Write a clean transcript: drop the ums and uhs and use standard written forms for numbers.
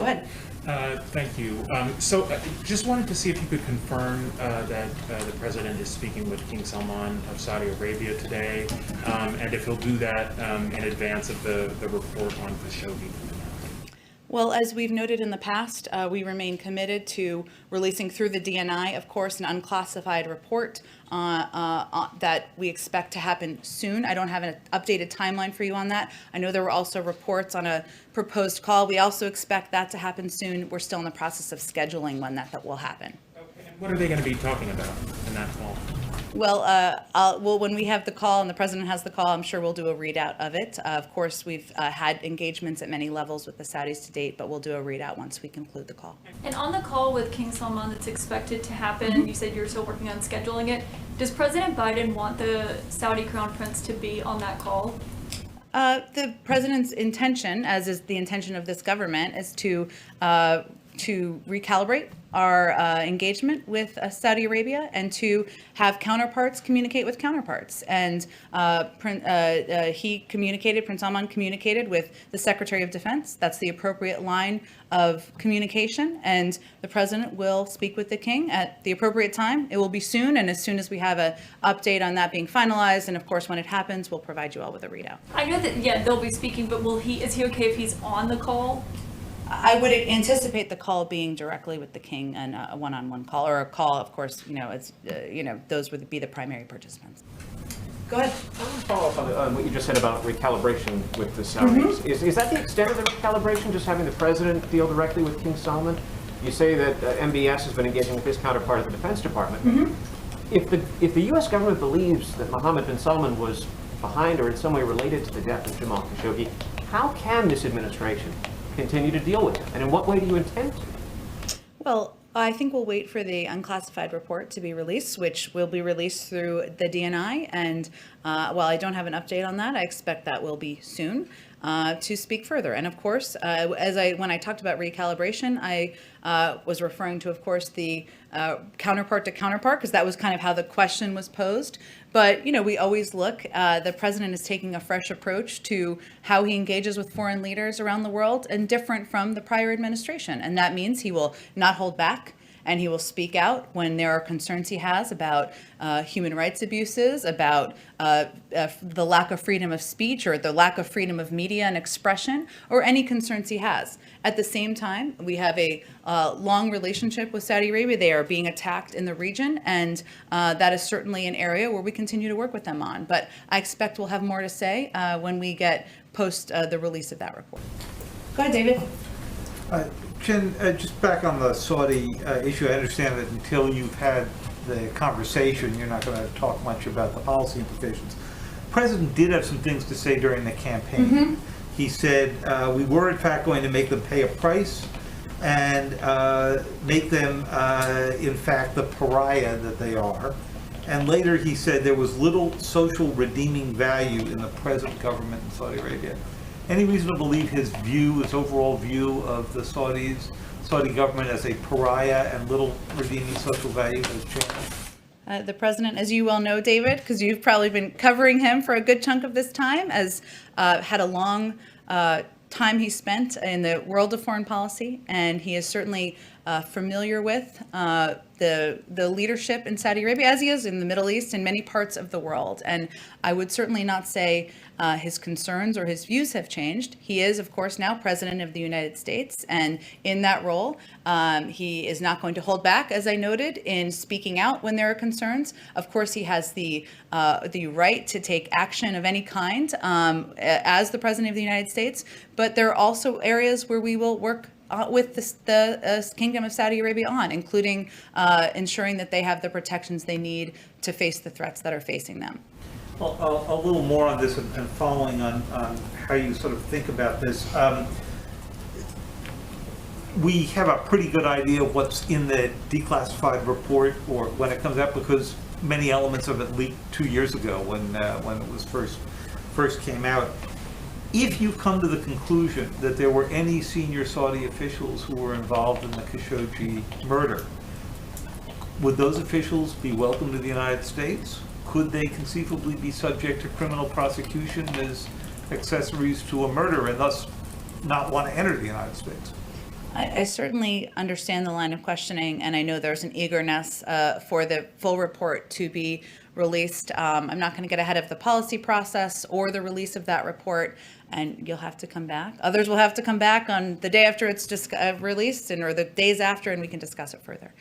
ahead. Thank you. Just wanted to see if you could confirm that the president is speaking with King Salman of Saudi Arabia today, and if he'll do that in advance of the report on Khashoggi. Well, as we've noted in the past, we remain committed to releasing through the DNI, of course, an unclassified report that we expect to happen soon. I don't have an updated timeline for you on that. I know there were also reports on a proposed call. We also expect that to happen soon. We're still in the process of scheduling when that will happen. Okay. And what are they going to be talking about in that call? Well, when we have the call and the president has the call, I'm sure we'll do a readout of it. Of course, we've had engagements at many levels with the Saudis to date, but we'll do a readout once we conclude the call. And on the call with King Salman that's expected to happen, you said you're still working on scheduling it. Does President Biden want the Saudi Crown Prince to be on that call? The president's intention, as is the intention of this government, is to recalibrate our engagement with Saudi Arabia and to have counterparts communicate with counterparts. And Prince Salman communicated with the Secretary of Defense. That's the appropriate line of communication. And the president will speak with the king at the appropriate time. It will be soon. And as soon as we have an update on that being finalized, and of course, when it happens, we'll provide you all with a readout. I know that, yeah, they'll be speaking, but is he okay if he's on the call? I would anticipate the call being directly with the king and a one-on-one call, or a call, of course, it's, those would be the primary participants. Go ahead. I want to follow up on what you just said about recalibration with the Saudis. Is that the extent of the recalibration, just having the president deal directly with King Salman? You say that MBS has been engaging with his counterpart at the Defense Department. If the U.S. government believes that Mohammed bin Salman was behind or in some way related to the death of Jamal Khashoggi, how can this administration continue to deal with it? And in what way do you intend to? Well, I think we'll wait for the unclassified report to be released, which will be released through the DNI. And while I don't have an update on that, I expect that will be soon to speak further. And of course, when I talked about recalibration, I was referring to, of course, the counterpart to counterpart, because that was kind of how the question was posed. But, we always look, the president is taking a fresh approach to how he engages with foreign leaders around the world, and different from the prior administration. And that means he will not hold back, and he will speak out when there are concerns he has about human rights abuses, about the lack of freedom of speech or the lack of freedom of media and expression, or any concerns he has. At the same time, we have a long relationship with Saudi Arabia. They are being attacked in the region, and that is certainly an area where we continue to work with them on. But I expect we'll have more to say when we get post the release of that report. Go ahead, David. Jen, just back on the Saudi issue, I understand that until you've had the conversation, you're not going to talk much about the policy implications. The president did have some things to say during the campaign. He said, we were in fact going to make them pay a price and make them, in fact, the pariah that they are. And later he said there was little social redeeming value in the present government in Saudi Arabia. Any reason to believe his overall view of the Saudi government as a pariah and little redeeming social value has changed? The president, as you well know, David, because you've probably been covering him for a good chunk of this time, has had a long time he spent in the world of foreign policy, and he is certainly familiar with the leadership in Saudi Arabia, as he is in the Middle East and many parts of the world. And I would certainly not say his concerns or his views have changed. He is, of course, now President of the United States, and in that role, he is not going to hold back, as I noted, in speaking out when there are concerns. Of course, he has the right to take action of any kind as the President of the United States, but there are also areas where we will work with the Kingdom of Saudi Arabia on, including ensuring that they have the protections they need to face the threats that are facing them. Well, a little more on this and following on how you sort of think about this. We have a pretty good idea of what's in the declassified report, or when it comes out, because many elements of it leaked 2 years ago when it was first came out. If you come to the conclusion that there were any senior Saudi officials who were involved in the Khashoggi murder, would those officials be welcome to the United States? Could they conceivably be subject to criminal prosecution as accessories to a murder and thus not want to enter the United States? I certainly understand the line of questioning, and I know there's an eagerness for the full report to be released. I'm not going to get ahead of the policy process or the release of that report, and you'll have to come back. Others will have to come back on the day after it's released or the days after, and we can discuss it further.